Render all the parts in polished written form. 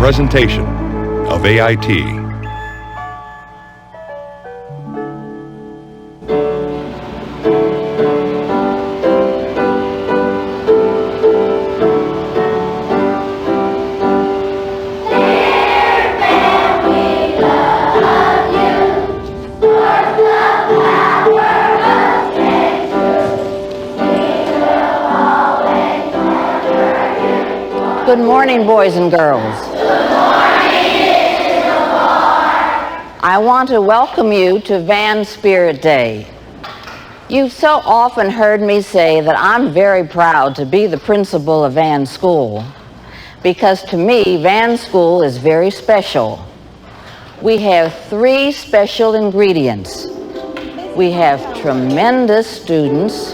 presentation of AIT. Good morning, boys and girls. Good morning, Mrs. Lamar. I want to welcome you to Van Spirit Day. You've so often heard me say that I'm very proud to be the principal of Van School, because to me, Van School is very special. We have three special ingredients. We have tremendous students,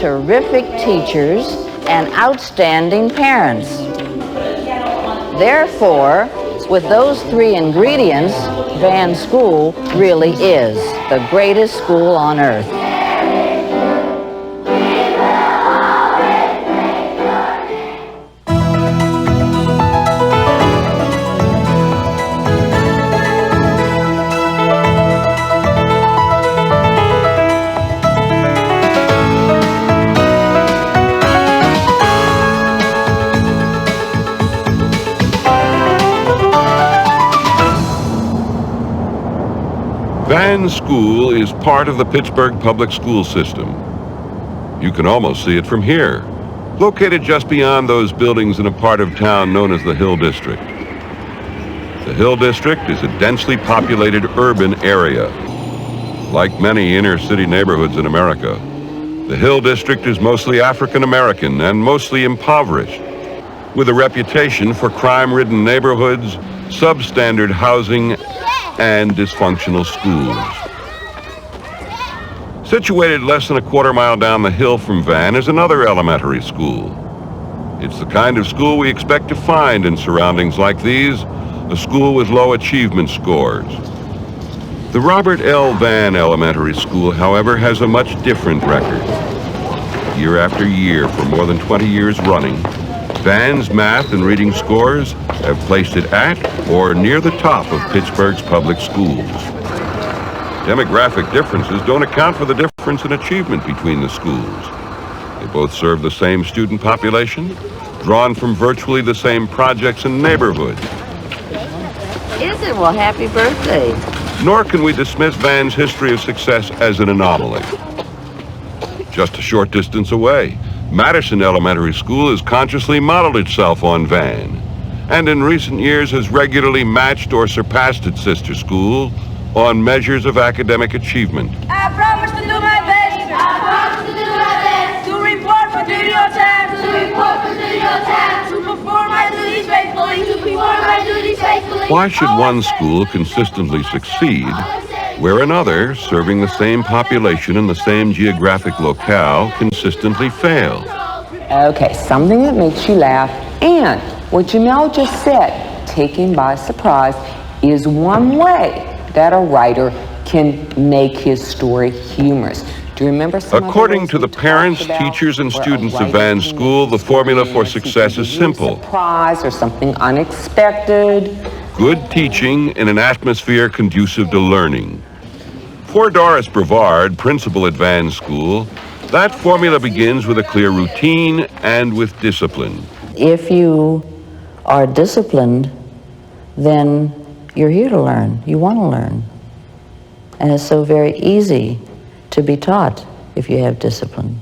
terrific teachers, and outstanding parents. Therefore, with those three ingredients, Van School really is the greatest school on earth. Van School is part of the Pittsburgh public school system. You can almost see it from here, located just beyond those buildings in a part of town known as the Hill District. The Hill District is a densely populated urban area. Like many inner-city neighborhoods in America, the Hill District is mostly African American and mostly impoverished, with a reputation for crime-ridden neighborhoods, substandard housing, and dysfunctional schools. Situated less than a quarter-mile down the hill from Van is another elementary school. It's the kind of school we expect to find in surroundings like these, a school with low achievement scores. The Robert L. Van Elementary School, however, has a much different record. Year after year, for more than 20 years running, Van's math and reading scores have placed it at or near the top of Pittsburgh's public schools. Demographic differences don't account for the difference in achievement between the schools. They both serve the same student population, drawn from virtually the same projects and neighborhoods. Is it? Well, happy birthday. Nor can we dismiss Van's history of success as an anomaly. Just a short distance away, Madison Elementary School has consciously modeled itself on Van, and in recent years has regularly matched or surpassed its sister school on measures of academic achievement. I promise to do my best. I promise to do my best. To report for duty on time. To report for duty on time. To perform my duties faithfully. To perform my duties faithfully. Why should one school consistently succeed where another, serving the same population in the same geographic locale, consistently fail? Okay, something that makes you laugh, and what Jamel just said, taken by surprise, is one way that a writer can make his story humorous. Do you remember some According to the parents, teachers, and students of Van School, the formula for success is simple. Surprise or something unexpected. Good teaching in an atmosphere conducive to learning. For Doris Brevard, principal at Van School, that formula begins with a clear routine and with discipline. If you are disciplined, then you're here to learn. You want to learn. And it's so very easy to be taught if you have discipline.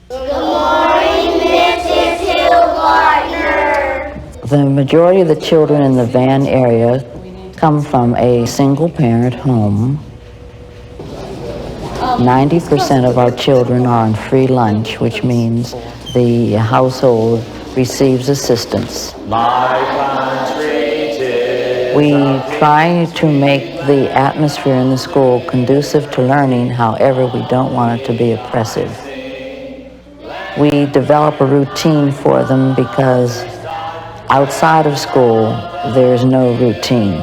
Good morning, Mrs. Hillgartner. The majority of the children in the Van area come from a single-parent home. 90% of our children are on free lunch, which means the household receives assistance. We try to make the atmosphere in the school conducive to learning, however, we don't want it to be oppressive. We develop a routine for them because outside of school, there's no routine.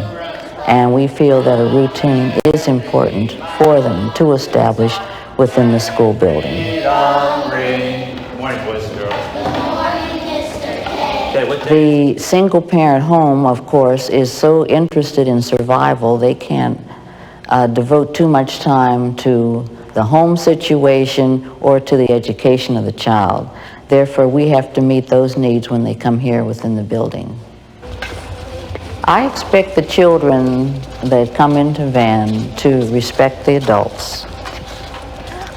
And we feel that a routine is important for them to establish within the school building. Good morning, boys and girls. Good morning, Mr. K. Okay, what The single-parent home, of course, is so interested in survival, they can't devote too much time to the home situation or to the education of the child. Therefore, we have to meet those needs when they come here within the building. I expect the children that come into Van to respect the adults,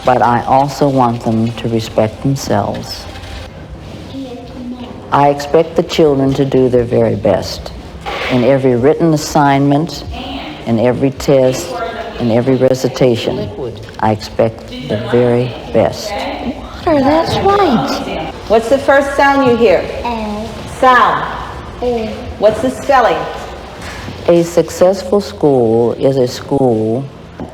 but I also want them to respect themselves. I expect the children to do their very best in every written assignment, in every test, in every recitation. I expect the very best. Water, that's right. What's the first sound you hear? Sound. What's the spelling? A successful school is a school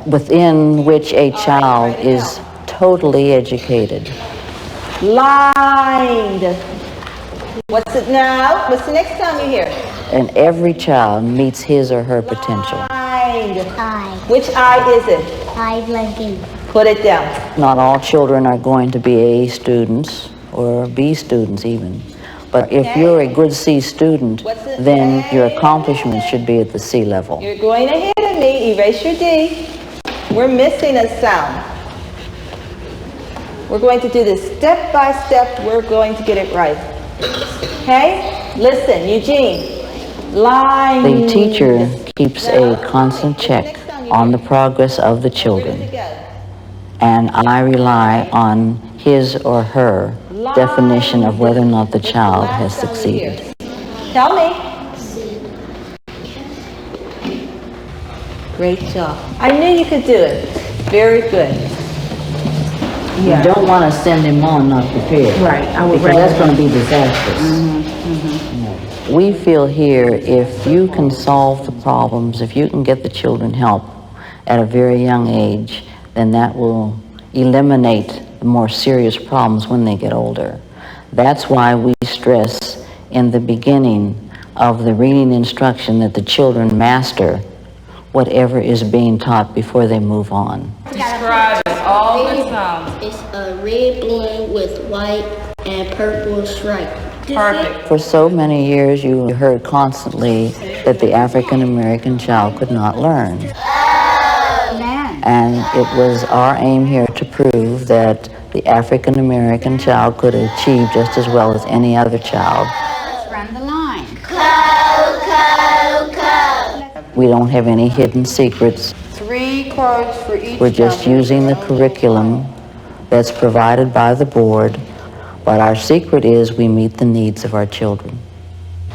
within which a child is totally educated. Lined. What's it now? What's the next sound you hear? And every child meets his or her potential. Lined. I. Which eye is it? I blinking. Put it down. Not all children are going to be A students or B students even. But if you're a good C student, then your accomplishments should be at the C level. You're going ahead of me. Erase your D. We're missing a sound. We're going to do this step by step. We're going to get it right. Okay? Listen, Eugene. Line. The teacher keeps a constant check on the progress of the children, and I rely on his or her definition of whether or not the child has succeeded. Tell me. Great job. I knew you could do it. Very good. You don't want to send him on not prepared. Right. Because that's going to be disastrous. We feel here if you can solve the problems, if you can get the children help at a very young age, then that will eliminate the more serious problems when they get older. That's why we stress in the beginning of the reading instruction that the children master whatever is being taught before they move on. Describe it, all the sounds. It's a red balloon with white and purple stripe. Perfect. For so many years, you heard constantly that the African American child could not learn. And it was our aim here to prove that the African American child could achieve just as well as any other child. Let's run the line. We don't have any hidden secrets. 3 cards for each. We're just using the curriculum that's provided by the board, but our secret is we meet the needs of our children.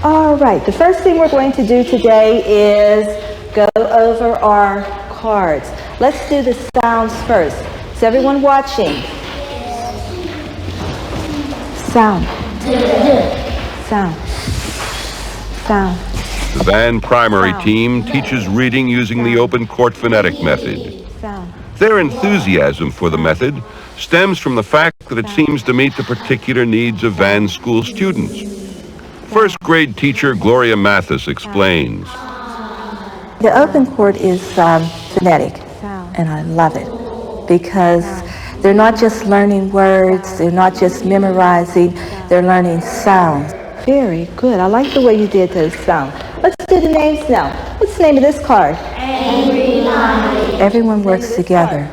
All right. The first thing we're going to do today is go over our cards. Let's do the sounds first. Is everyone watching? Sound. Sound. Sound. The Van primary team teaches reading using the open court phonetic method. Sound. Their enthusiasm for the method stems from the fact that it seems to meet the particular needs of Van school students. First grade teacher Gloria Mathis explains. The open court is phonetic, and I love it because they're not just learning words, they're not just memorizing, they're learning sounds. Very good. I like the way you did those sounds. Let's do the names now. What's the name of this card? Everyone works together.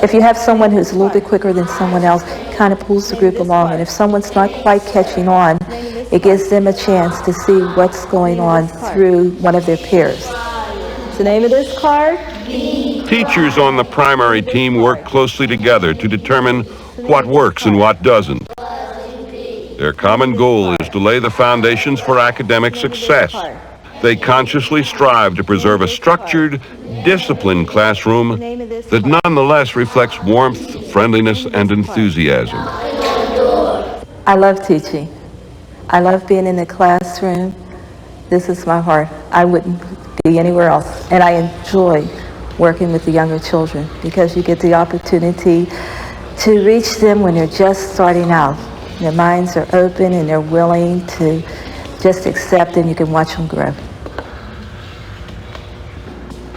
If you have someone who's a little bit quicker than someone else, it kind of pulls the group along, and if someone's not quite catching on, it gives them a chance to see what's going on through one of their peers. What's the name of this card? Teachers on the primary team work closely together to determine what works and what doesn't. Their common goal is to lay the foundations for academic success. They consciously strive to preserve a structured, disciplined classroom that nonetheless reflects warmth, friendliness, and enthusiasm. I love teaching. I love being in the classroom. This is my heart. I wouldn't be anywhere else. And I enjoy working with the younger children because you get the opportunity to reach them when they're just starting out. Their minds are open and they're willing to just accept, and you can watch them grow.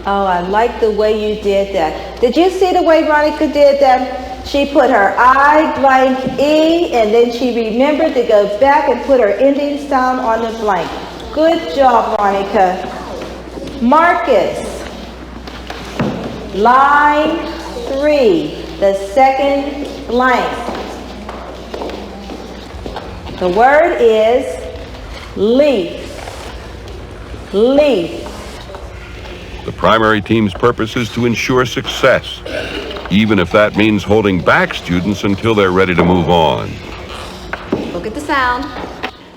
Oh, I like the way you did that. Did you see the way Veronica did that? She put her I blank E, and then she remembered to go back and put her ending sound on the blank. Good job, Monica. Marcus, line 3, the second blank. The word is leaf. Leaf. The primary team's purpose is to ensure success, even if that means holding back students until they're ready to move on. Look at the sound.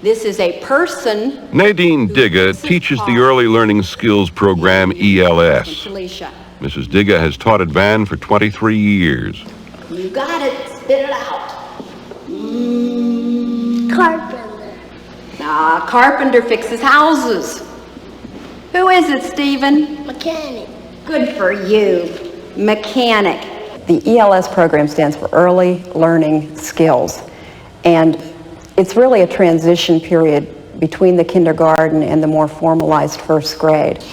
This is a person. Nadine Digga teaches the Early Learning Skills program ELS. Mrs. Digga has taught at Van for 23 years. You got it. Spit it out. Carpenter. Carpenter fixes houses. Who is it, Stephen? Mechanic. Good for you. Mechanic. The ELS program stands for Early Learning Skills, and it's really a transition period between the kindergarten and the more formalized first grade.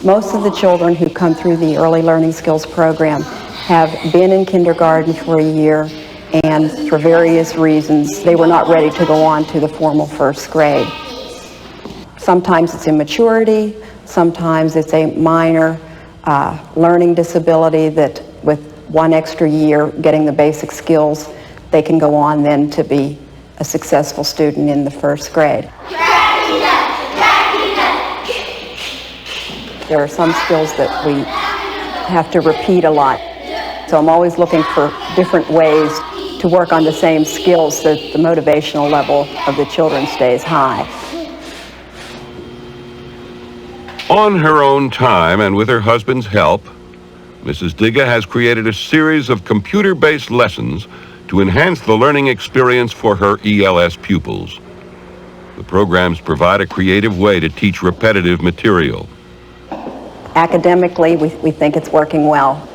Most of the children who come through the Early Learning Skills program have been in kindergarten for a year, and for various reasons they were not ready to go on to the formal first grade. Sometimes it's immaturity, sometimes it's a minor learning disability that with one extra year getting the basic skills, they can go on then to be a successful student in the first grade. There are some skills that we have to repeat a lot. So I'm always looking for different ways to work on the same skills so that the motivational level of the children stays high. On her own time and with her husband's help, Mrs. Digga has created a series of computer-based lessons to enhance the learning experience for her ELS pupils. The programs provide a creative way to teach repetitive material. Academically, we think it's working well,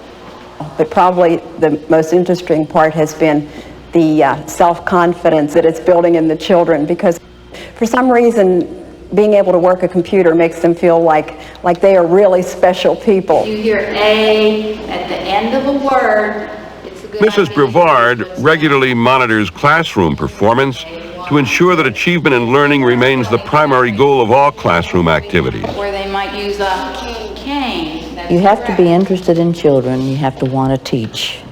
but probably the most interesting part has been the self-confidence that it's building in the children, because for some reason being able to work a computer makes them feel like they are really special people. You hear A at the end of a word. Mrs. Brevard regularly monitors classroom performance to ensure that achievement in learning remains the primary goal of all classroom activities. Where they might use a cane. You have to be interested in children. You have to want to teach.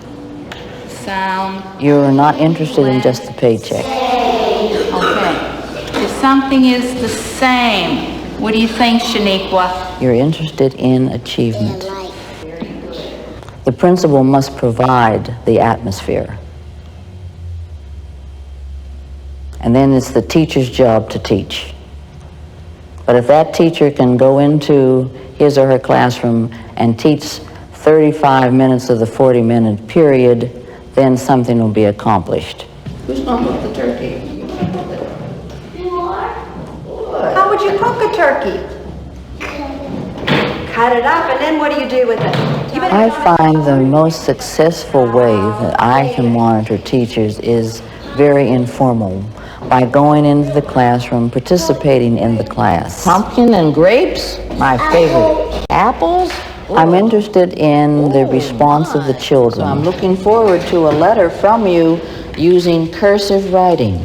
Sound. You're not interested in just the paycheck. Okay. If something is the same, what do you think, Shaniqua? You're interested in achievement. The principal must provide the atmosphere. And then it's the teacher's job to teach. But if that teacher can go into his or her classroom and teach 35 minutes of the 40-minute period, then something will be accomplished. Who's going to cook the turkey? How would you cook a turkey? Cut it up, and then what do you do with it? I find the most successful way that I can monitor teachers is very informal, by going into the classroom, participating in the class. Pumpkin and grapes, my favorite. Apples? I'm interested in the response of the children. I'm looking forward to a letter from you using cursive writing.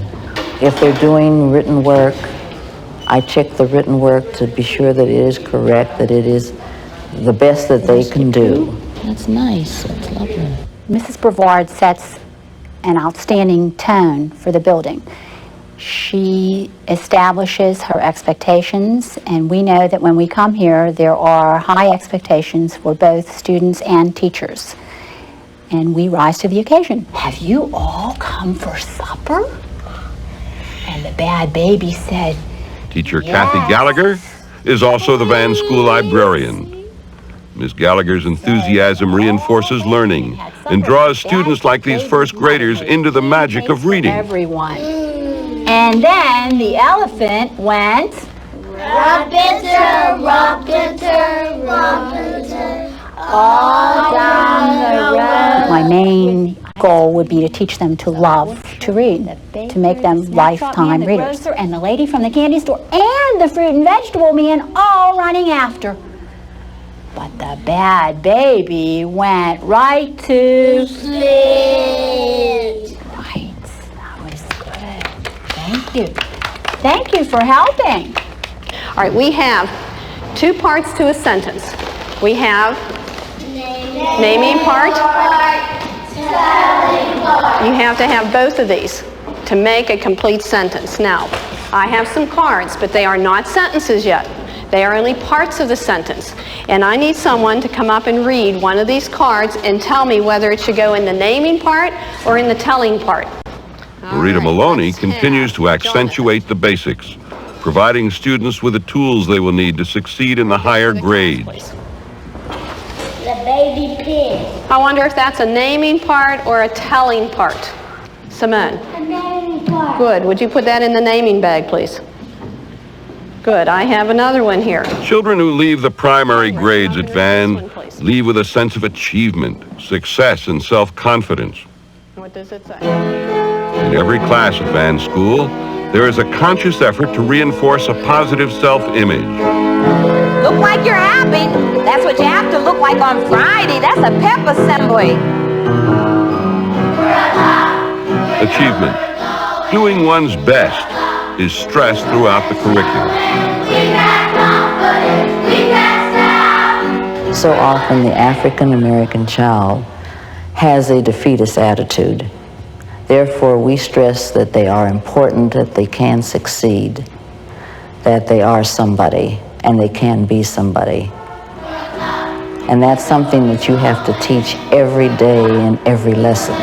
If they're doing written work, I check the written work to be sure that it is correct, that it is the best that they can do. That's nice. That's lovely. Mrs. Brevard sets an outstanding tone for the building. She establishes her expectations, and we know that when we come here, there are high expectations for both students and teachers. And we rise to the occasion. Have you all come for supper? And the bad baby said, Teacher Kathy Gallagher is also the Van School librarian. Ms. Gallagher's enthusiasm reinforces learning and draws students like these first graders into the magic of reading. Everyone. And then the elephant went, Rock-a-tur, rock-a-tur, rock-a-tur, all down the road. My main goal would be to teach them to love to read, to make them lifetime readers. And the lady from the candy store and the fruit and vegetable man all running after. But the bad baby went right to sleep. you. Thank you for helping. All right, we have two parts to a sentence. We have naming part. You have to have both of these to make a complete sentence. Now, I have some cards, but they are not sentences yet. They are only parts of the sentence. And I need someone to come up and read one of these cards and tell me whether it should go in the naming part or in the telling part. Marita Maloney continues to accentuate the basics, providing students with the tools they will need to succeed in the higher grades. The baby pig. I wonder if that's a naming part or a telling part. Simone. A naming part. Good. Would you put that in the naming bag, please? Good. I have another one here. Children who leave the primary grades at Van leave with a sense of achievement, success, and self-confidence. What does it say? In every class at Van School, there is a conscious effort to reinforce a positive self-image. Look like you're happy. That's what you have to look like on Friday. That's a pep assembly. Achievement. Doing one's best is stressed throughout the curriculum. So often the African American child has a defeatist attitude. Therefore, we stress that they are important, that they can succeed, that they are somebody, and they can be somebody. And that's something that you have to teach every day in every lesson.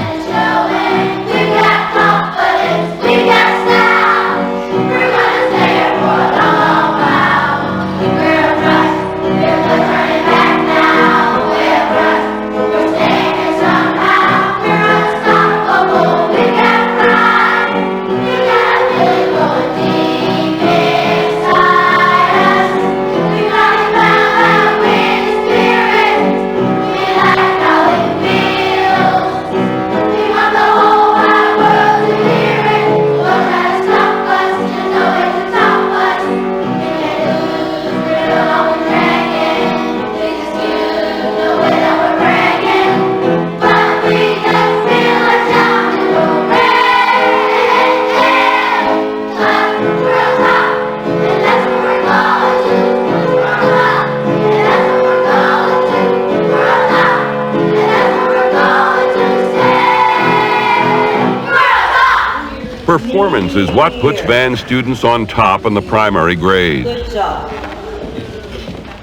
Performance is what puts Van students on top in the primary grades. Good job.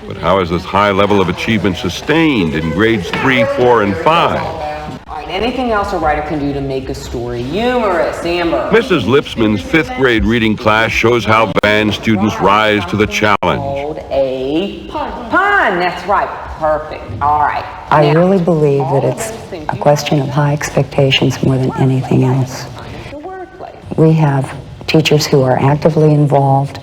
But how is this high level of achievement sustained in grades 3, 4, and 5? All right, anything else a writer can do to make a story humorous, Amber? Mrs. Lipsman's 5th grade reading class shows how Van students rise to the challenge. A pun, that's right. Perfect. All right. I really believe that it's a question of high expectations more than anything else. We have teachers who are actively involved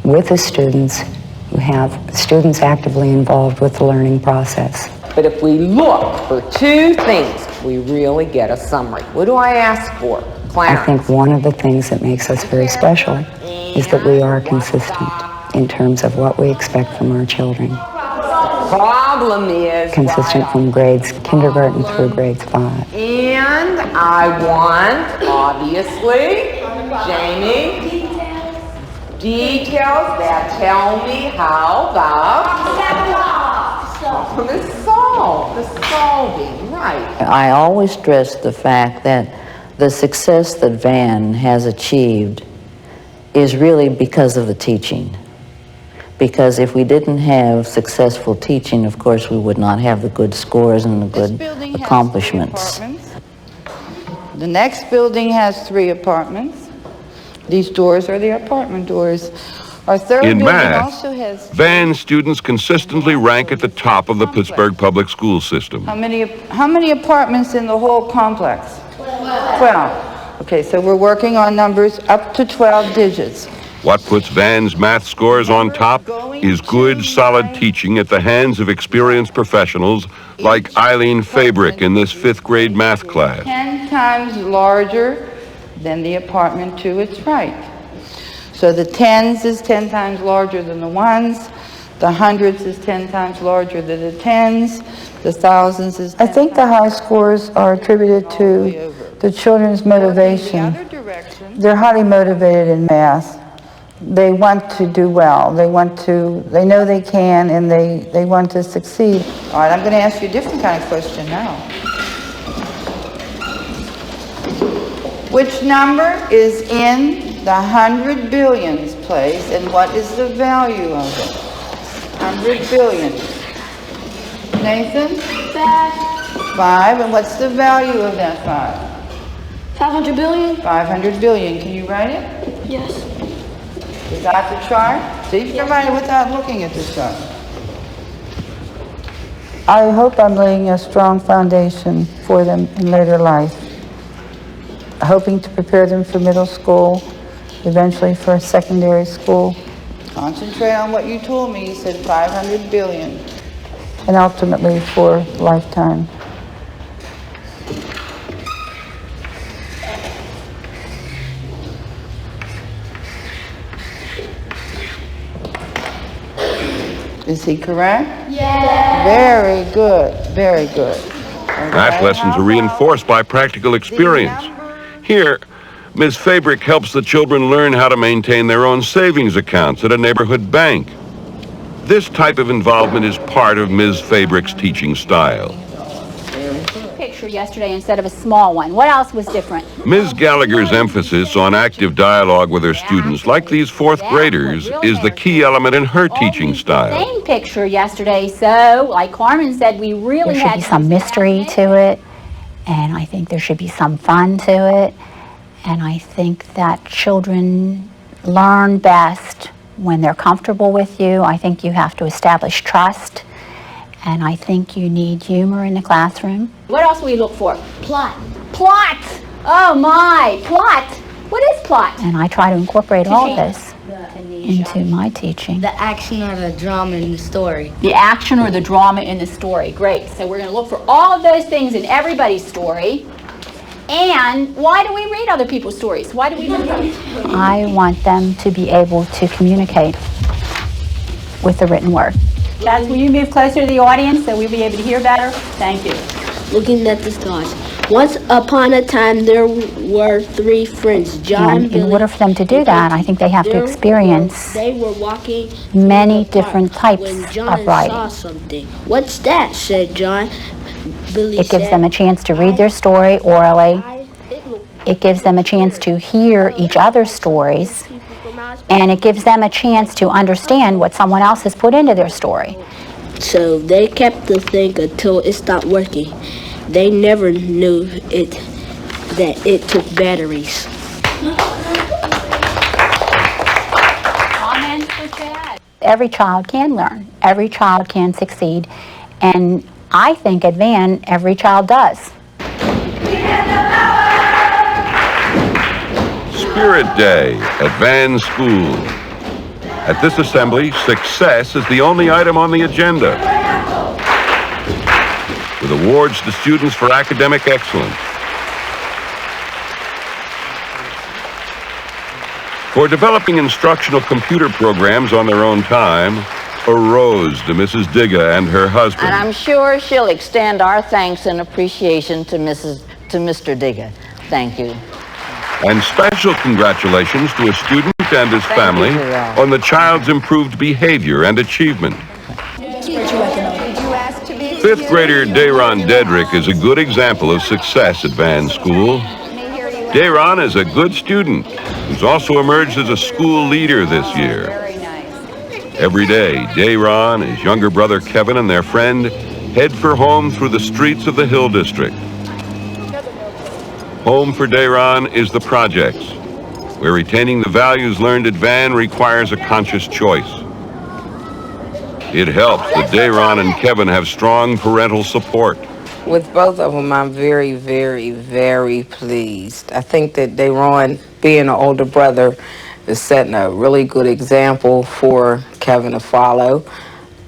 with the students, who have students actively involved with the learning process. But if we look for two things, we really get a summary. What do I ask for? Clarence? I think one of the things that makes us very special is that we are consistent in terms of what we expect from our children. Problem is consistent from grades kindergarten through grades 5. And I want, obviously, Jamie, details that tell me how the solving, right. I always stress the fact that the success that Van has achieved is really because of the teaching. Because if we didn't have successful teaching, of course, we would not have the good scores and the good accomplishments. The next building has 3 apartments. These doors are the apartment doors. Our third In building math, also has... Van students consistently rank at the top of the Pittsburgh public school system. How many apartments in the whole complex? 12. Okay, so we're working on numbers up to 12 digits. What puts Van's math scores on top is good, solid teaching at the hands of experienced professionals like Eileen Fabric in this 5th grade math class. 10 times larger than the apartment to its right. So the tens is 10 times larger than the ones, the hundreds is 10 times larger than the tens, the thousands is 10 I think the high scores are attributed to the children's motivation. They're highly motivated in math. They want to do well. They know they can, and they want to succeed. All right, I'm going to ask you a different kind of question now. Which number is in the 100 billions place, and what is the value of it? 100 billion. Nathan? 5, and what's the value of that 5? 500 billion? 500 billion. Can you write it? Yes. You got the chart? See if you can write it without looking at the chart. I hope I'm laying a strong foundation for them in later life, hoping to prepare them for middle school, eventually for secondary school. Concentrate on what you told me. You said 500 billion. And ultimately for lifetime. Is he correct? Yeah. Very good, very good. Math lessons are reinforced by practical experience. Here, Ms. Fabric helps the children learn how to maintain their own savings accounts at a neighborhood bank. This type of involvement is part of Ms. Fabric's teaching style. Picture yesterday instead of a small one. What else was different? Ms. Gallagher's emphasis on active dialogue with her students, like these fourth graders, is the key element in her teaching style. Same picture yesterday, so like Carmen said, we really had... There should be some mystery to it, and I think there should be some fun to it, and I think that children learn best when they're comfortable with you. I think you have to establish trust, and I think you need humor in the classroom. What else do we look for? Plot. Plot! Oh my, plot! What is plot? And I try to incorporate all of this into my teaching. The action or the drama in the story. The action or the drama in the story. Great. So we're going to look for all of those things in everybody's story. And why do we read other people's stories? Why do we read them? I want them to be able to communicate with the written word. Chaz, will you move closer to the audience so we'll be able to hear better? Thank you. Looking at the stars. Once upon a time, there were 3 friends, John, And in order for them to do that, I think they have to experience many different types of writing. Saw something. What's that? Said John. Billy It gives them a chance to read their story orally. It gives them a chance to hear each other's stories. And it gives them a chance to understand what someone else has put into their story. So they kept the thing until it stopped working. They never knew that it took batteries. Comments for Chad? Every child can learn. Every child can succeed. And I think at Van, every child does. Spirit Day at Van School. At this assembly, success is the only item on the agenda, with awards to students for academic excellence. For developing instructional computer programs on their own time, a rose to Mrs. Digga and her husband. And I'm sure she'll extend our thanks and appreciation to Mr. Digga. Thank you. And special congratulations to a student and his family on the child's improved behavior and achievement. 5th grader Dayron Dedrick is a good example of success at Van School. Dayron is a good student who's also emerged as a school leader this year. Every day, Dayron, his younger brother Kevin, and their friend head for home through the streets of the Hill District. Home for Dayron is the projects, where retaining the values learned at Van requires a conscious choice. It helps that Dayron and Kevin have strong parental support. With both of them, I'm very, very, very pleased. I think that Dayron, being an older brother, is setting a really good example for Kevin to follow.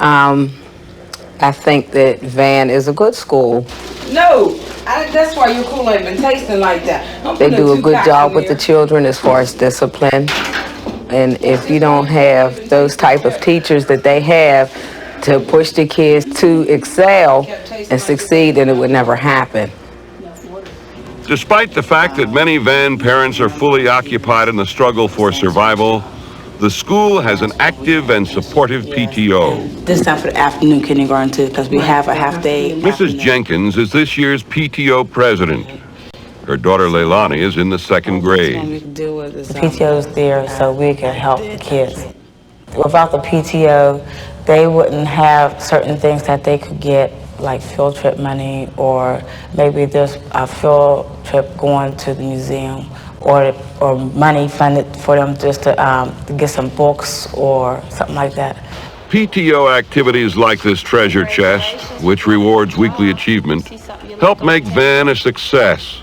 I think that Van is a good school. No, that's why your Kool-Aid been tasting like that. They do a good job with the children as far as discipline. And if you don't have those type of teachers that they have to push the kids to excel and succeed, then it would never happen. Despite the fact that many van parents are fully occupied in the struggle for survival, the school has an active and supportive PTO. This time for the afternoon kindergarten too, because we have a half day. Mrs. Jenkins is this year's PTO president. Her daughter Leilani is in the second grade. The PTO is there so we can help the kids. Without the PTO, they wouldn't have certain things that they could get, like field trip money, or maybe there's a field trip going to the museum, or money funded for them just to get some books or something like that. PTO activities like this treasure chest, which rewards weekly achievement, help make Van a success.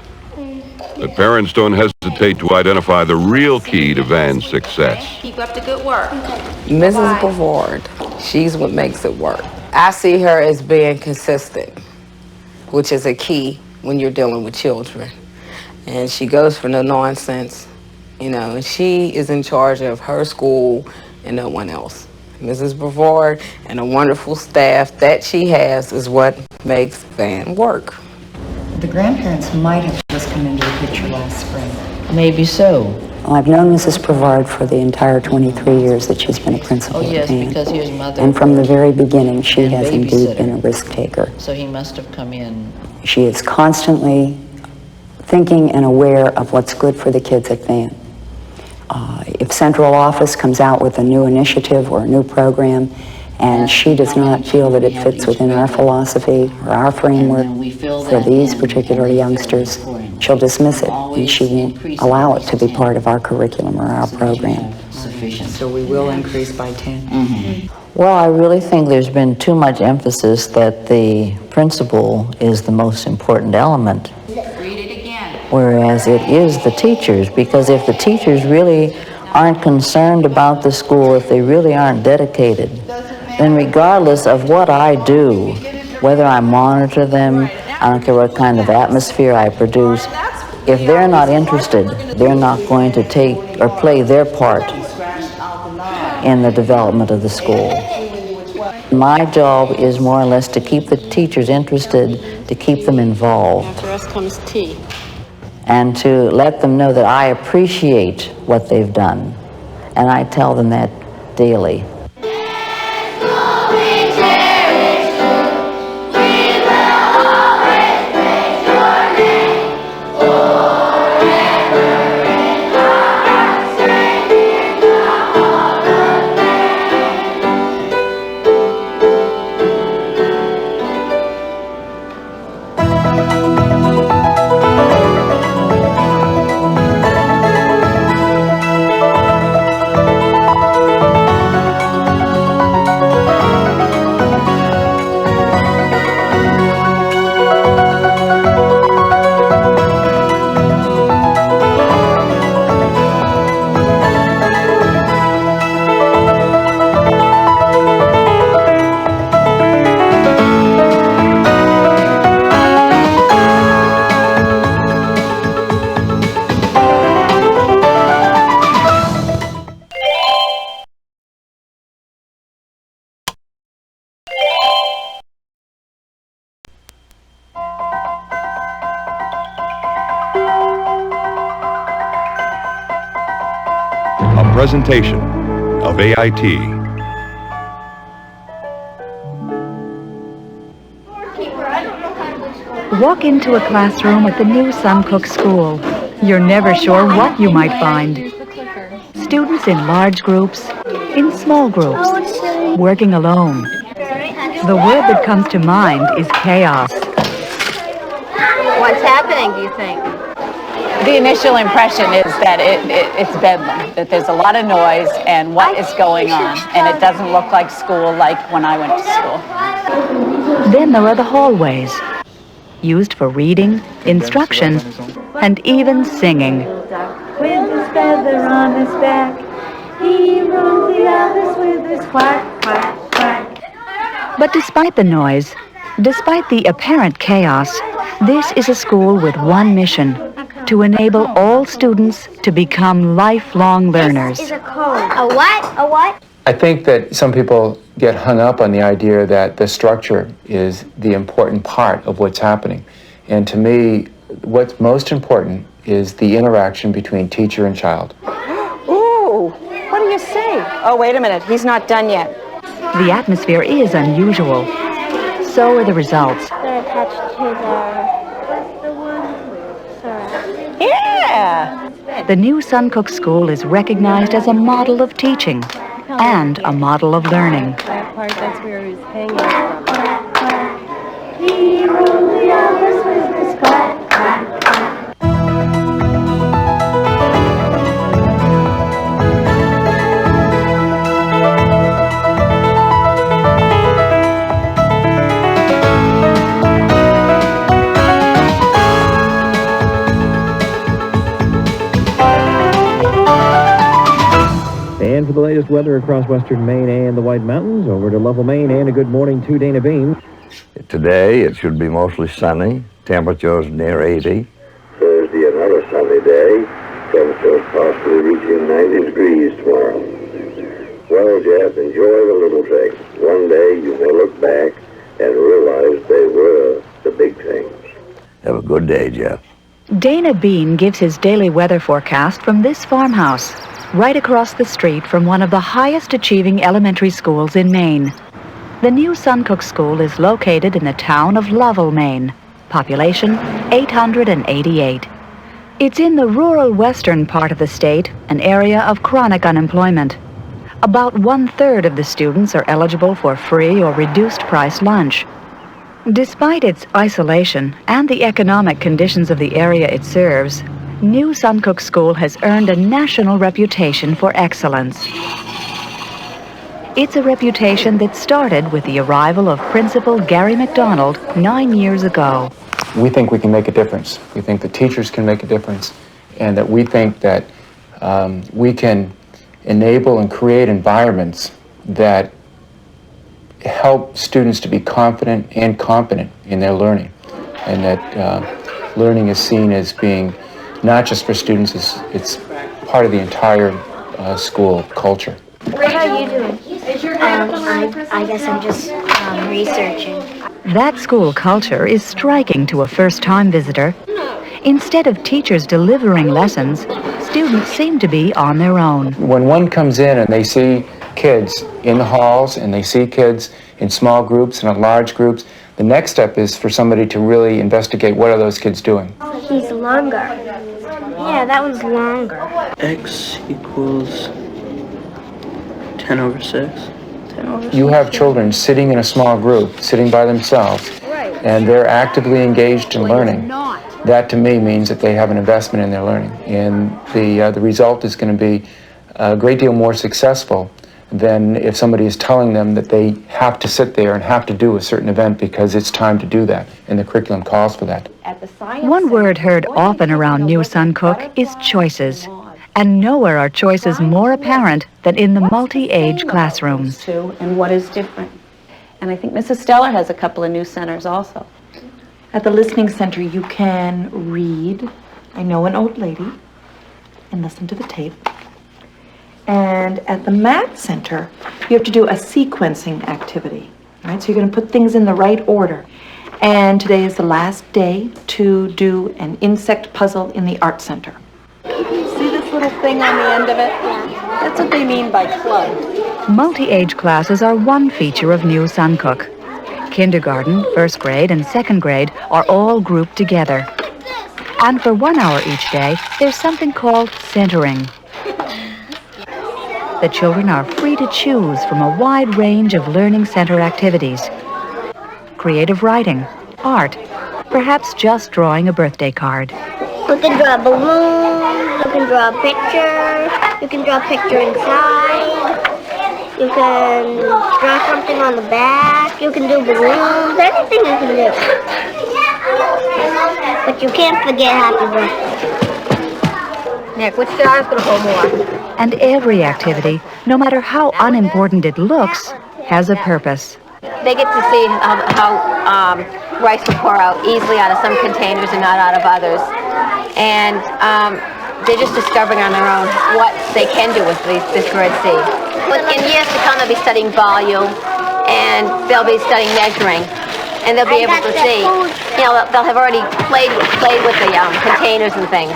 But parents don't hesitate to identify the real key to Van's success. Keep up the good work. Mrs. Brevard, she's what makes it work. I see her as being consistent, which is a key when you're dealing with children. And she goes for no nonsense, and she is in charge of her school and no one else. Mrs. Brevard and a wonderful staff that she has is what makes Van work. The grandparents might have just come into the picture last spring. Maybe so. Well, I've known Mrs. Brevard for the entire 23 years that she's been a principal Oh, yes, at Van. because he was mother. And from the very beginning, she and has indeed babysitter. been a risk taker. So he must have come in. She is constantly thinking and aware of what's good for the kids at Van. If central office comes out with a new initiative or a new program, and she does not feel that it fits within our philosophy or our framework for these particular youngsters, she'll dismiss it, and she won't allow it to be part of our curriculum or our program. So we will increase by 10. Well, I really think there's been too much emphasis that the principal is the most important element, whereas it is the teachers, because if the teachers really aren't concerned about the school, if they really aren't dedicated, then regardless of what I do, whether I monitor them, I don't care what kind of atmosphere I produce, if they're not interested, they're not going to take or play their part in the development of the school. My job is more or less to keep the teachers interested, to keep them involved. After us comes tea. And to let them know that I appreciate what they've done. And I tell them that daily. A presentation of AIT. Walk into a classroom at the new Suncook School. You're never sure what you might find. Students in large groups, in small groups, working alone. The word that comes to mind is chaos. What's happening, do you think? The initial impression is that it's bedlam, that there's a lot of noise and what is going on, and it doesn't look like school like when I went to school. Then there are the hallways, used for reading, instruction, and even singing. With his feather on his back, he rules the others with his quack, quack, quack. But despite the noise, despite the apparent chaos, this is a school with one mission: to enable all students to become lifelong learners. This is a code. A what? A what? I think that some people get hung up on the idea that the structure is the important part of what's happening. And to me, what's most important is the interaction between teacher and child. Ooh, what do you say? Oh, wait a minute, he's not done yet. The atmosphere is unusual. So are the results. They're attached to the... Yeah! The new Suncook School is recognized as a model of teaching and a model of learning. That part, that's where he was hanging from. And for the latest weather across western Maine and the White Mountains, over to Lovell, Maine, and a good morning to Dana Beam. Today it should be mostly sunny, temperatures near 80. Thursday, another sunny day, temperatures possibly reaching 90 degrees tomorrow. Well, Jeff, enjoy the little things. One day you may look back and realize they were the big things. Have a good day, Jeff. Dana Bean gives his daily weather forecast from this farmhouse, right across the street from one of the highest achieving elementary schools in Maine. The new Suncook School is located in the town of Lovell, Maine. Population 888. It's in the rural western part of the state, an area of chronic unemployment. About 1/3 of the students are eligible for free or reduced price lunch. Despite its isolation and the economic conditions of the area it serves, New Suncook School has earned a national reputation for excellence. It's a reputation that started with the arrival of Principal Gary McDonald 9 years ago. We think we can make a difference. We think the teachers can make a difference, and that we think that we can enable and create environments that help students to be confident and competent in their learning, and that learning is seen as being not just for students, it's part of the entire school culture. How are you doing? I guess I'm just researching. That school culture is striking to a first-time visitor. Instead of teachers delivering lessons, students seem to be on their own. When one comes in and they see kids in the halls and they see kids in small groups and in large groups, the next step is for somebody to really investigate what are those kids doing. He's longer. Yeah, that one's longer. X equals 10 over 6. 10 over 6. You have children sitting in a small group, sitting by themselves, and they're actively engaged in learning. That to me means that they have an investment in their learning, and the result is going to be a great deal more successful than if somebody is telling them that they have to sit there and have to do a certain event because it's time to do that, and the curriculum calls for that. One word heard often around New Suncook is choices. And nowhere are choices more apparent than in the multi-age classrooms. And what is different. And I think Mrs. Steller has a couple of new centers also. At the listening center, you can read I Know an Old Lady and listen to the tape. And at the math center, you have to do a sequencing activity. Right? So you're going to put things in the right order. And today is the last day to do an insect puzzle in the art center. See this little thing on the end of it? That's what they mean by club. Multi-age classes are one feature of New Suncook. Kindergarten, first grade, and second grade are all grouped together. And for 1 hour each day, there's something called centering. The children are free to choose from a wide range of learning center activities. Creative writing, art, perhaps just drawing a birthday card. You can draw a balloon, you can draw a picture, you can draw a picture inside, you can draw something on the back, you can do balloons, anything you can do. But you can't forget happy birthday. Nick, which star's going to hold more? And every activity, no matter how unimportant it looks, has a purpose. They get to see how rice will pour out easily out of some containers and not out of others. And they're just discovering on their own what they can do with this bird seed. But in years to come, they'll be studying volume, and they'll be studying measuring. and they'll be able to see. You know, they'll have already played with the containers and things.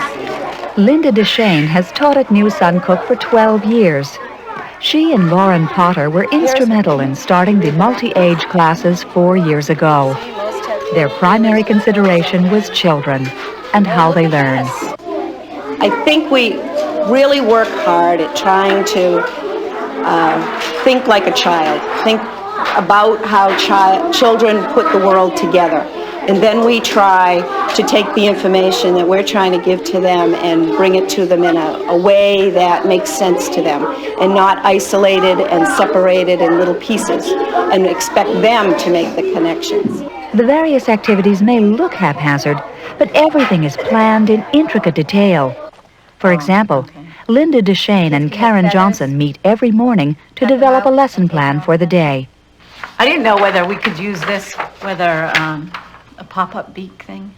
Linda DeShane has taught at New Suncook for 12 years. She and Lauren Potter were instrumental in starting the multi-age classes 4 years ago. Their primary consideration was children and how they learn. I think we really work hard at trying to think like a child, think about how children put the world together. And then we try to take the information that we're trying to give to them and bring it to them in a way that makes sense to them and not isolated and separated in little pieces and expect them to make the connections. The various activities may look haphazard, but everything is planned in intricate detail. For example, Linda DeShane and Karen Johnson meet every morning to develop a lesson plan for the day. I didn't know whether we could use this, whether a pop-up beak thing,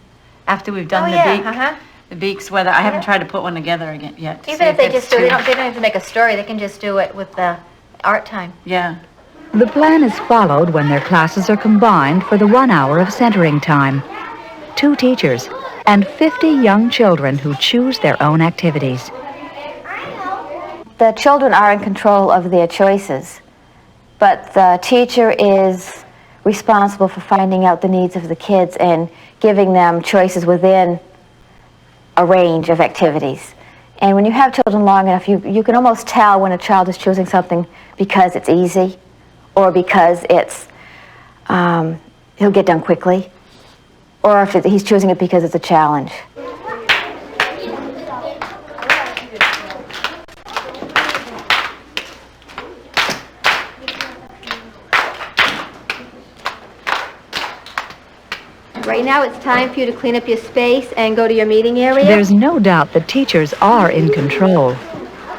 after we've done the beaks, whether I haven't tried to put one together again yet. Even if they just do, they don't have to make a story, they can just do it with the art time. Yeah. The plan is followed when their classes are combined for the 1 hour of centering time. 2 teachers and 50 young children who choose their own activities. The children are in control of their choices, but the teacher is responsible for finding out the needs of the kids and giving them choices within a range of activities. And when you have children long enough, you can almost tell when a child is choosing something because it's easy or because it's he'll get done quickly, or if he's choosing it because it's a challenge. Right now it's time for you to clean up your space and go to your meeting area. There's no doubt that teachers are in control,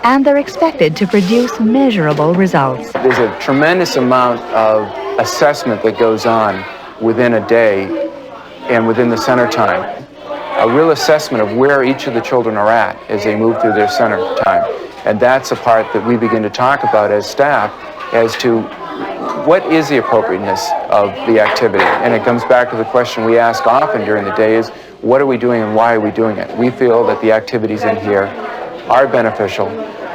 and they're expected to produce measurable results. There's a tremendous amount of assessment that goes on within a day and within the center time. A real assessment of where each of the children are at as they move through their center time. And that's a part that we begin to talk about as staff as to what is the appropriateness of the activity. And it comes back to the question we ask often during the day is, what are we doing and why are we doing it? We feel that the activities in here are beneficial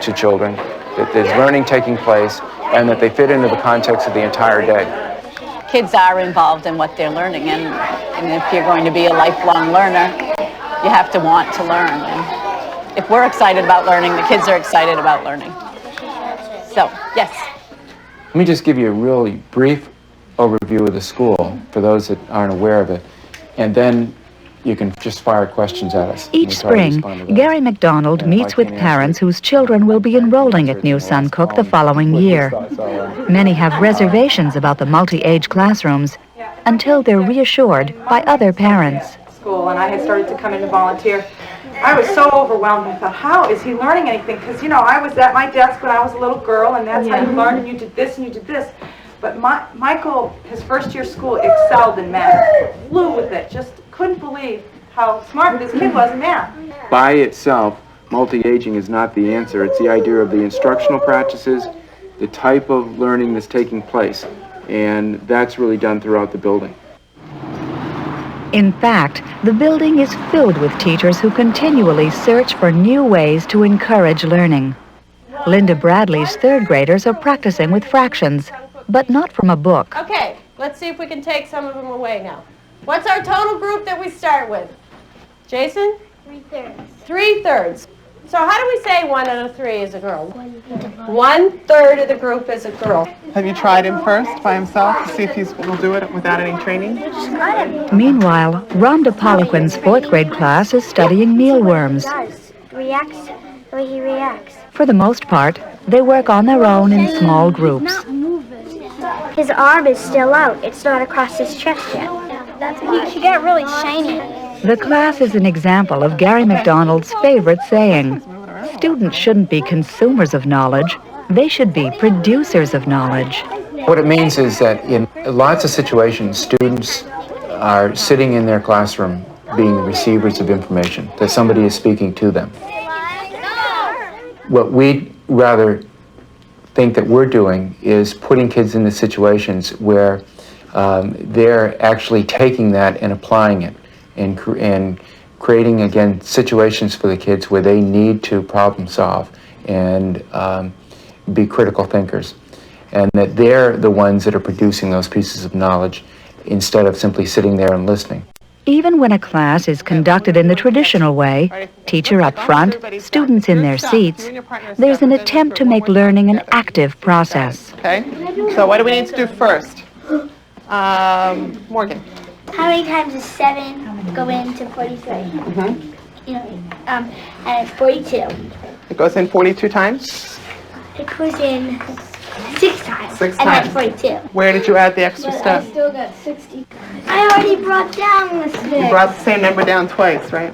to children, that there's learning taking place, and that they fit into the context of the entire day. Kids are involved in what they're learning, and if you're going to be a lifelong learner, you have to want to learn. And if we're excited about learning, the kids are excited about learning. So, yes. Let me just give you a really brief overview of the school for those that aren't aware of it, and then you can just fire questions at us. Each spring, Gary McDonald meets with parents whose children will be enrolling at New Suncook the following year. Many have reservations about the multi-age classrooms until they're reassured by other parents. School, and I had started to come in and volunteer. I was so overwhelmed. I thought, how is he learning anything? Because, you know, I was at my desk when I was a little girl, and that's how you learned, and you did this and you did this. But Michael, his first year school, excelled in math. Flew with it. Just couldn't believe how smart this kid was in math. By itself, multi-aging is not the answer. It's the idea of the instructional practices, the type of learning that's taking place, and that's really done throughout the building. In fact, the building is filled with teachers who continually search for new ways to encourage learning. Linda Bradley's third graders are practicing with fractions, but not from a book. Okay, let's see if we can take some of them away now. What's our total group that we start with? Jason? 3/3. 3/3. So how do we say 1 out of 3 is a girl? 1/3 of the group is a girl. Have you tried him first by himself to see if he will do it without any training? Meanwhile, Rhonda Poliquin's 4th grade class is studying mealworms. Reacts the way he reacts. For the most part, they work on their own in small groups. His arm is still out. It's not across his chest yet. He got really shiny. The class is an example of Gary McDonald's favorite saying. Students shouldn't be consumers of knowledge. They should be producers of knowledge. What it means is that in lots of situations, students are sitting in their classroom being the receivers of information, that somebody is speaking to them. What we rather think that we're doing is putting kids into situations where they're actually taking that and applying it and creating, again, situations for the kids where they need to problem solve and be critical thinkers. And that they're the ones that are producing those pieces of knowledge instead of simply sitting there and listening. Even when a class is conducted in the traditional way, teacher up front, students in their seats, there's an attempt to make learning an active process. Okay, so what do we need to do first? Morgan. How many times does 7 go into 43? You know, and 42. It goes in 42 times? It goes in 6 times. 6 and times. then 42. Where did you add the extra But step? I still got 60. I already brought down the 6. You brought the same number down twice, right?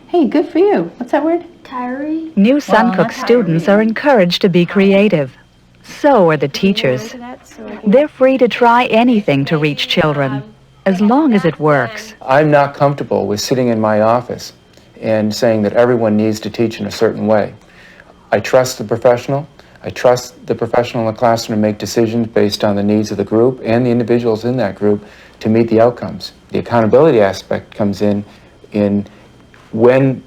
Hey, good for you. What's that word? Tyree. New Suncook students are encouraged to be creative. So are the teachers. They're free to try anything to reach children, as long as it works. I'm not comfortable with sitting in my office and saying that everyone needs to teach in a certain way. I trust the professional. I trust the professional in the classroom to make decisions based on the needs of the group and the individuals in that group to meet the outcomes. The accountability aspect comes in when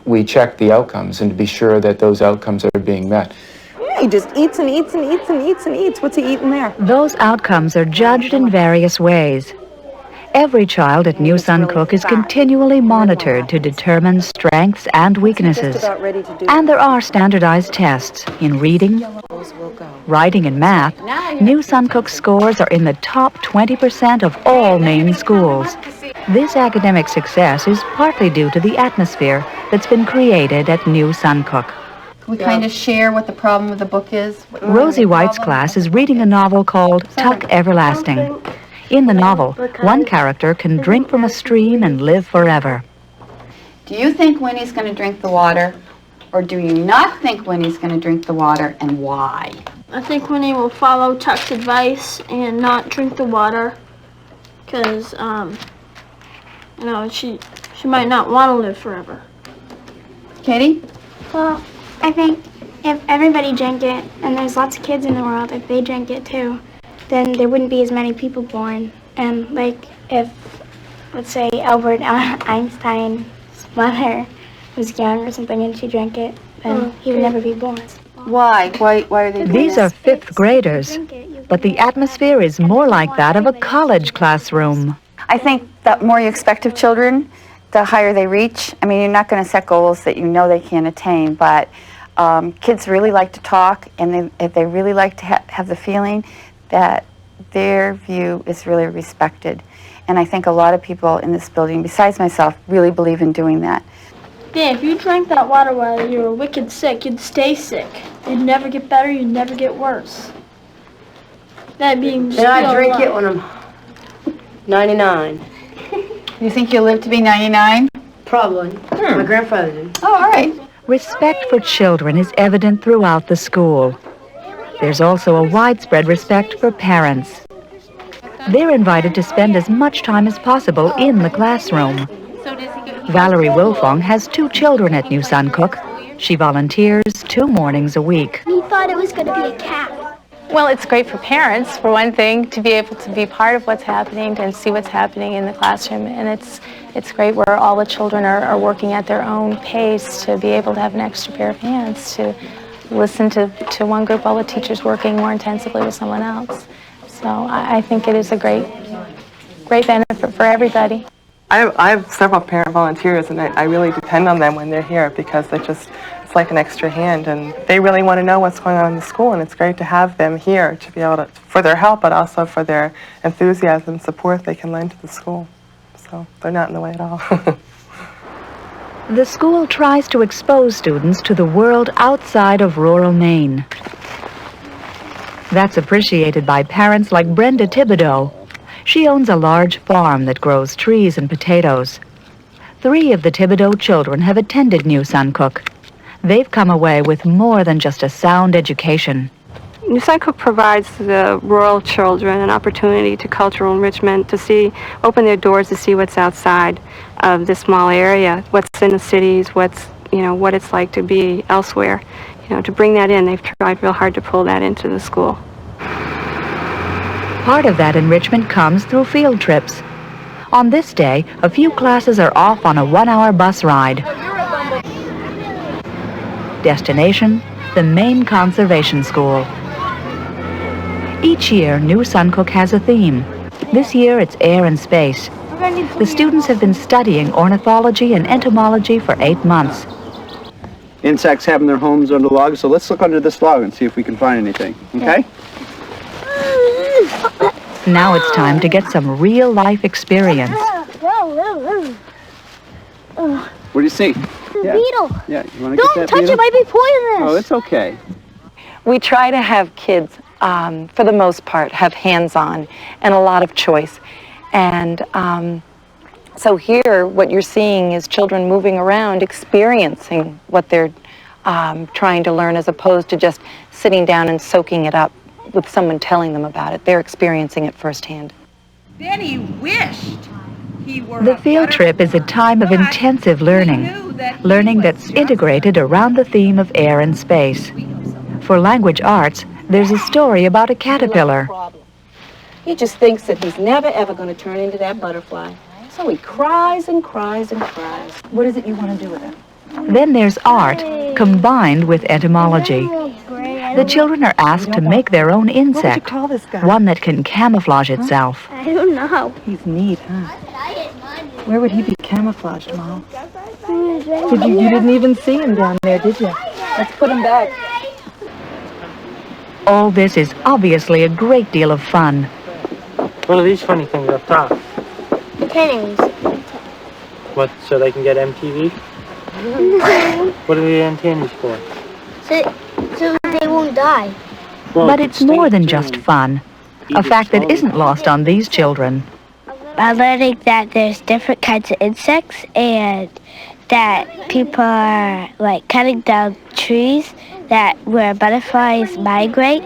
we check the outcomes and to be sure that those outcomes are being met. Yeah, he just eats and eats and eats and eats and eats. What's he eating there? Those outcomes are judged in various ways. Every child at New Suncook is continually monitored to determine strengths and weaknesses. And there are standardized tests in reading, writing, and math. New Suncook scores are in the top 20% of all Maine schools. This academic success is partly due to the atmosphere that's been created at New Suncook. We kind of share what the problem of the book is. Rosie White's class is reading a novel called Tuck Everlasting. In the novel, one character can drink from a stream and live forever. Do you think Winnie's going to drink the water, or do you not think Winnie's going to drink the water, and why? I think Winnie will follow Tuck's advice and not drink the water, because, you know, she might not want to live forever. Katie? Well, I think if everybody drank it, and there's lots of kids in the world, if they drank it too, then there wouldn't be as many people born. And like if, let's say, Albert Einstein's mother was young or something and she drank it, then he would never be born. Why? Why are they doing These are fifth graders, but the atmosphere is more like that of a college classroom. I think the more you expect of children, the higher they reach. I mean, you're not going to set goals that you know they can't attain, but kids really like to talk, and if they really like to have the feeling that their view is really respected. And I think a lot of people in this building, besides myself, really believe in doing that. Yeah, if you drank that water while you were wicked sick, you'd stay sick. You'd never get better, you'd never get worse. That being And I drink it when I'm 99. You think you'll live to be 99? Probably. My grandfather did. Oh, all right. Respect for children is evident throughout the school. There's also a widespread respect for parents. They're invited to spend as much time as possible in the classroom. Valerie Wilfong has 2 children at New Suncook. She volunteers 2 mornings a week. We thought it was going to be a cat. Well, it's great for parents, for one thing, to be able to be part of what's happening and see what's happening in the classroom. And it's great where all the children are working at their own pace to be able to have an extra pair of hands to listen to one group while the teacher's working more intensively with someone else. So I think it is a great benefit for everybody. I have several parent volunteers, and I really depend on them when they're here because it's like an extra hand, and they really want to know what's going on in the school, and it's great to have them here to be able to, for their help, but also for their enthusiasm and support they can lend to the school. So they're not in the way at all. The school tries to expose students to the world outside of rural Maine. That's appreciated by parents like Brenda Thibodeau. She owns a large farm that grows trees and potatoes. 3 of the Thibodeau children have attended New Suncook. They've come away with more than just a sound education. New Suncook provides the rural children an opportunity to cultural enrichment, to open their doors to see what's outside of this small area, what's in the cities, what it's like to be elsewhere. To bring that in, they've tried real hard to pull that into the school. Part of that enrichment comes through field trips. On this day, a few classes are off on a 1-hour bus ride. Destination, the Maine Conservation School. Each year, New Suncook has a theme. This year, it's air and space. The students have been studying ornithology and entomology for 8 months. Insects having their homes under logs, so let's look under this log and see if we can find anything, okay? Now it's time to get some real-life experience. What do you see? The beetle. Yeah, you want to Don't get that touch beetle? it, might be poisonous. Oh, it's okay. We try to have kids, for the most part, have hands-on and a lot of choice. And so here, what you're seeing is children moving around, experiencing what they're trying to learn, as opposed to just sitting down and soaking it up with someone telling them about it. They're experiencing it firsthand. Then he wished he were The field trip is a time of intensive learning that's integrated around the theme of air and space. For language arts, there's a story about a caterpillar. He just thinks that he's never ever going to turn into that butterfly. So he cries and cries and cries. What is it you want to do with it? Then there's art, combined with entomology. The children are asked to make their own insect, one that can camouflage itself. I don't know. He's neat, huh? Where would he be camouflaged, Mom? You didn't even see him down there, did you? Let's put him back. All this is obviously a great deal of fun. What are these funny things up top? Tennies. What, so they can get MTV? What are the antennas for? So they won't die. But it's more than just fun, a fact that isn't lost on these children. By learning that there's different kinds of insects and that people are like cutting down trees that where butterflies migrate,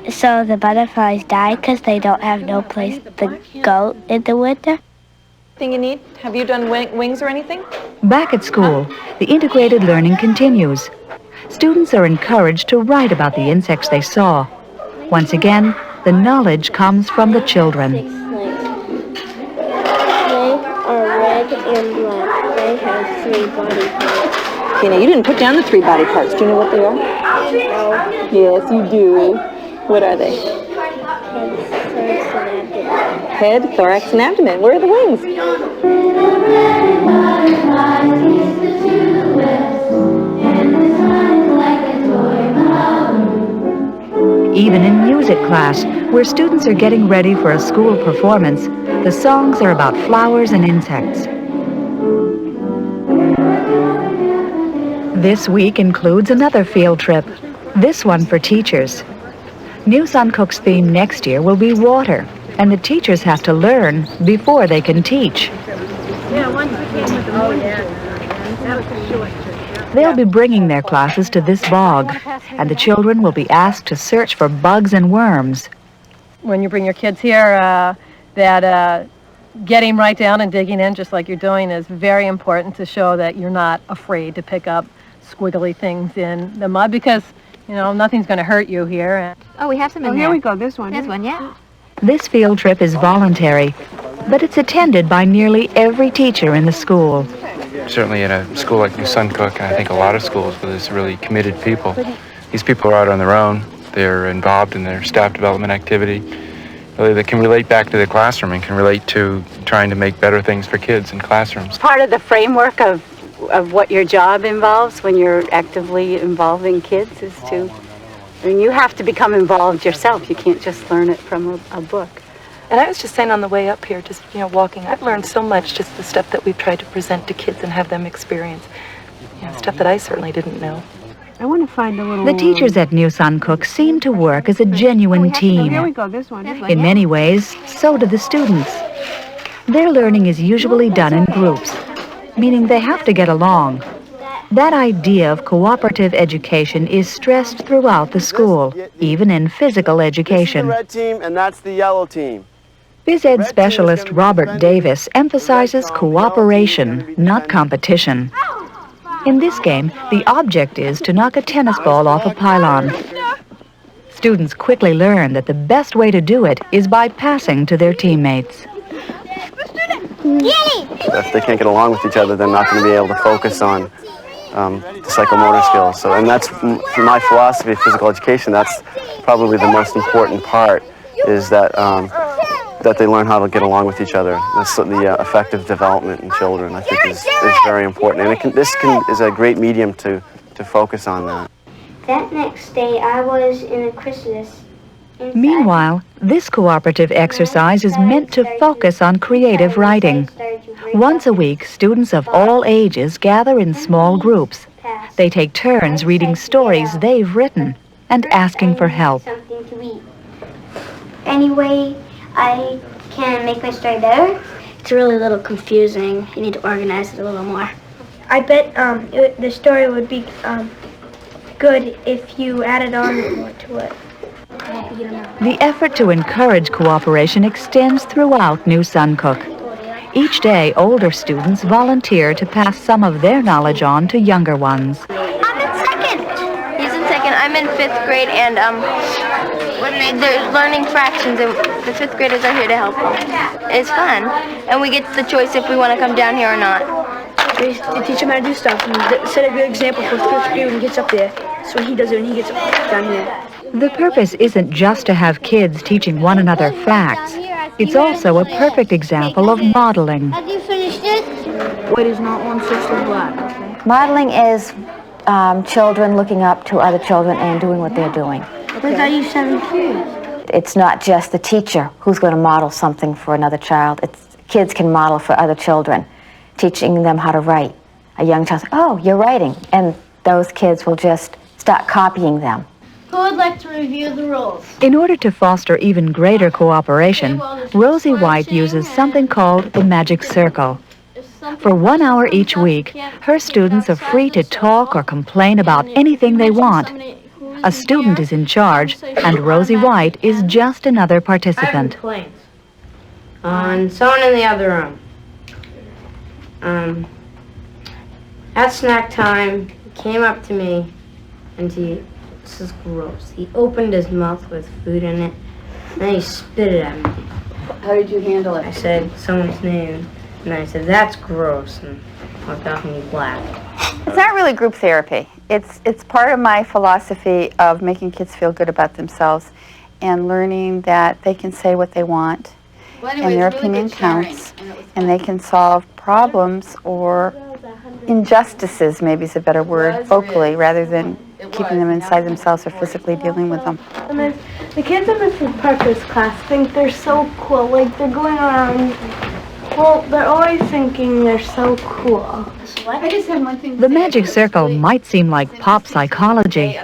so the butterflies die because they don't have no place to go in the winter. Thing you need? Have you done wings or anything? Back at school, the integrated learning continues. Students are encouraged to write about the insects they saw. Once again, the knowledge comes from the children. They are red and black. They have 3 body parts. Okay, now you didn't put down the 3 body parts. Do you know what they are? No. Yes, you do. What are they? Head, thorax, and abdomen. Where are the wings? Even in music class, where students are getting ready for a school performance, the songs are about flowers and insects. This week includes another field trip, this one for teachers. New Suncook's theme next year will be water, and the teachers have to learn before they can teach. Yeah, once we came with the that was a short trip. They'll be bringing their classes to this bog, and the children will be asked to search for bugs and worms. When you bring your kids here, getting right down and digging in just like you're doing is very important to show that you're not afraid to pick up squiggly things in the mud, because, you know, nothing's going to hurt you here. Oh, we have some in there. Here we go, this one. This one, yeah. This field trip is voluntary, but it's attended by nearly every teacher in the school. Certainly in a school like New Suncook, and I think a lot of schools where there's really committed people, these people are out on their own. They're involved in their staff development activity. Really, they can relate back to the classroom and can relate to trying to make better things for kids in classrooms. Part of the framework of what your job involves when you're actively involving kids is to, I mean, you have to become involved yourself. You can't just learn it from a book. And I was just saying on the way up here, just, walking, I've learned so much, just the stuff that we've tried to present to kids and have them experience. Stuff that I certainly didn't know. I want to find a little... The teachers at New Suncook seem to work as a genuine team. Here we go, this one. In many ways, so do the students. Their learning is usually done in groups, meaning they have to get along. That idea of cooperative education is stressed throughout the school, even in physical education. This is the red team, and that's the yellow team. Phys ed specialist Robert Davis emphasizes cooperation, not competition. In this game, the object is to knock a tennis ball off a pylon. Students quickly learn that the best way to do it is by passing to their teammates. If they can't get along with each other, they're not going to be able to focus on the psychomotor skills. So, and that's from my philosophy of physical education. That's probably the most important part, is that that they learn how to get along with each other. The effective development in children, I think, is very important, and this is a great medium to focus on that. That next day, I was in a chrysalis. Meanwhile, this cooperative exercise is meant to focus on creative writing. Once a week, students of all ages gather in small groups. They take turns reading stories they've written and asking for help. Something to eat. Any way I can make my story better? It's really a little confusing. You need to organize it a little more. I bet the story would be good if you added on more to it. The effort to encourage cooperation extends throughout New Suncook. Each day, older students volunteer to pass some of their knowledge on to younger ones. I'm in second. He's in second. I'm in 5th grade, and they're learning fractions, and the 5th graders are here to help them. It's fun, and we get the choice if we want to come down here or not. They teach him how to do stuff and set a good example for 5th grade when he gets up there. So he does it when he gets down here. The purpose isn't just to have kids teaching one another facts. It's also a perfect example of modeling. Have you finished it? What is not 1/6 of black? Modeling is children looking up to other children and doing what they're doing. But are you 7 kids? It's not just the teacher who's going to model something for another child. Kids can model for other children, teaching them how to write. A young child says, "Oh, you're writing," and those kids will just start copying them. Who would like to review the rules? In order to foster even greater cooperation, Rosie White uses something called the magic circle. For 1 hour each week, her students are free to talk or complain about anything they want. A student is in charge, and Rosie White is just another participant. On someone in the other room. At snack time, he came up to me, and this is gross. He opened his mouth with food in it, and then he spit it at me. How did you handle it? I said someone's name, and I said, "That's gross," and walked off and he laughed. It's not really group therapy. It's part of my philosophy of making kids feel good about themselves and learning that they can say what they want, and their opinion counts, and they can solve problems or injustices, maybe is a better word, vocally, rather than keeping them inside themselves or physically dealing with them. And then the kids in this purpose class think they're so cool. Like, they're going around, well, they're always thinking they're so cool. I just have one thing to The say. magic circle might seem like pop psychology,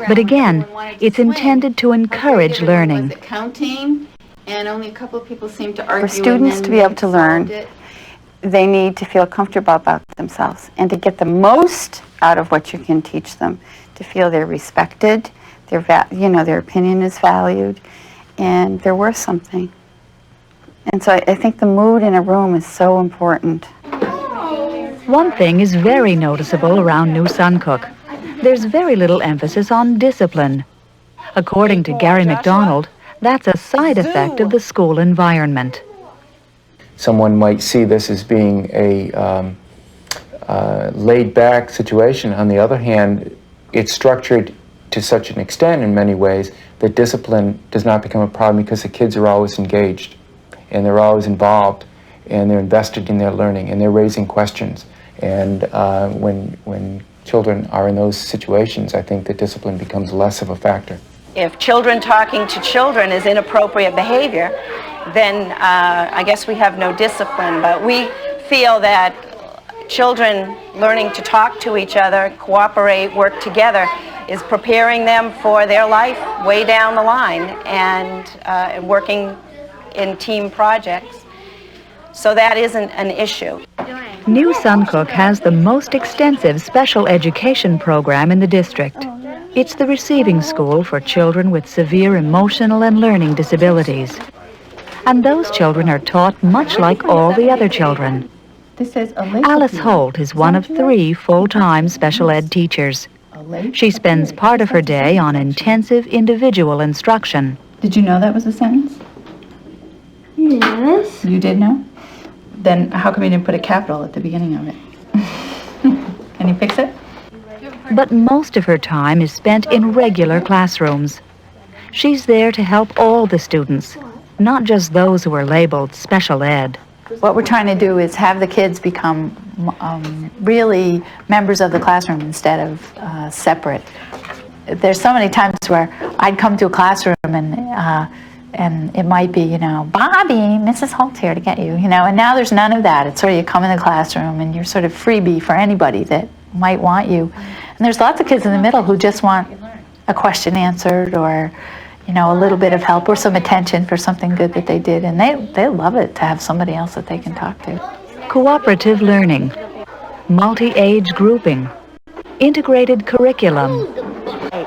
but again, it's intended to encourage learning. Counting, and only a couple of people seem to argue. For students to be able to learn, they need to feel comfortable about themselves and to get the most out of what you can teach them, to feel they're respected, their opinion is valued, and they're worth something. And so I think the mood in a room is so important. One thing is very noticeable around New Suncook. There's very little emphasis on discipline. According to Gary McDonald, that's a side effect of the school environment. Someone might see this as being a laid-back situation. On the other hand, it's structured to such an extent in many ways that discipline does not become a problem because the kids are always engaged and they're always involved and they're invested in their learning and they're raising questions. And when children are in those situations, I think that discipline becomes less of a factor. If children talking to children is inappropriate behavior, then I guess we have no discipline. But we feel that children learning to talk to each other, cooperate, work together, is preparing them for their life way down the line and working in team projects. So that isn't an issue. New Suncook has the most extensive special education program in the district. It's the receiving school for children with severe emotional and learning disabilities. And those children are taught much like all the other children. Alice Holt is one of 3 full-time special ed teachers. She spends part of her day on intensive individual instruction. Did you know that was a sentence? Yes. You did know? Then how come you didn't put a capital at the beginning of it? Can you fix it? But most of her time is spent in regular classrooms. She's there to help all the students, not just those who are labeled special ed. What we're trying to do is have the kids become really members of the classroom instead of separate. There's so many times where I'd come to a classroom and it might be, Bobby, Mrs. Holt here to get you, and now there's none of that. It's sort of you come in the classroom and you're sort of freebie for anybody that might want you. And there's lots of kids in the middle who just want a question answered or, a little bit of help or some attention for something good that they did. And they love it to have somebody else that they can talk to. Cooperative learning, multi-age grouping, integrated curriculum,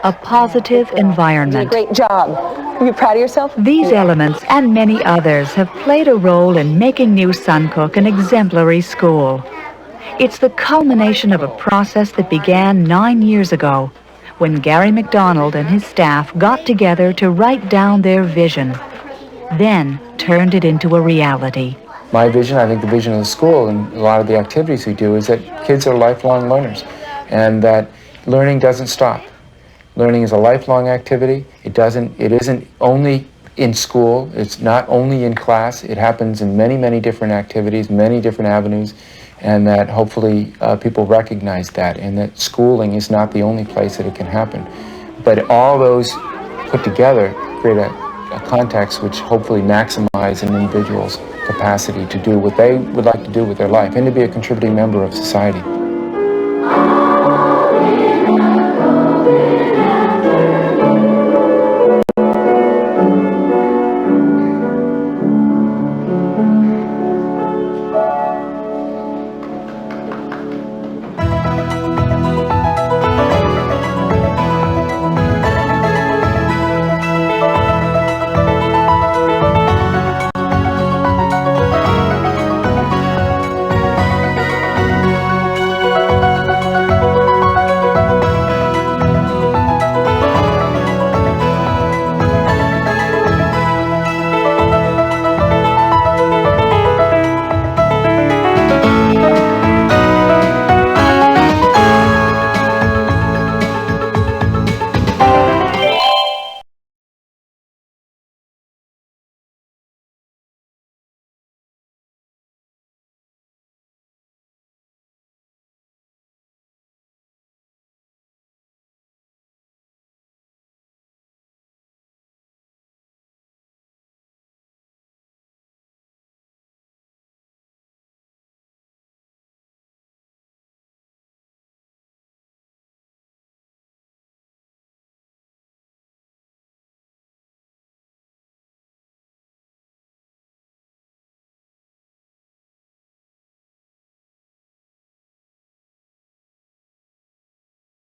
a positive environment. Great job. Are you proud of yourself? These elements and many others have played a role in making New Suncook an exemplary school. It's the culmination of a process that began 9 years ago when Gary McDonald and his staff got together to write down their vision, then turned it into a reality. My vision, I think the vision of the school and a lot of the activities we do is that kids are lifelong learners and that learning doesn't stop. Learning is a lifelong activity. It isn't only in school, it's not only in class, it happens in many, many different activities, many different avenues, and that hopefully people recognize that, and that schooling is not the only place that it can happen. But all those put together create a context which hopefully maximize an individual's capacity to do what they would like to do with their life and to be a contributing member of society.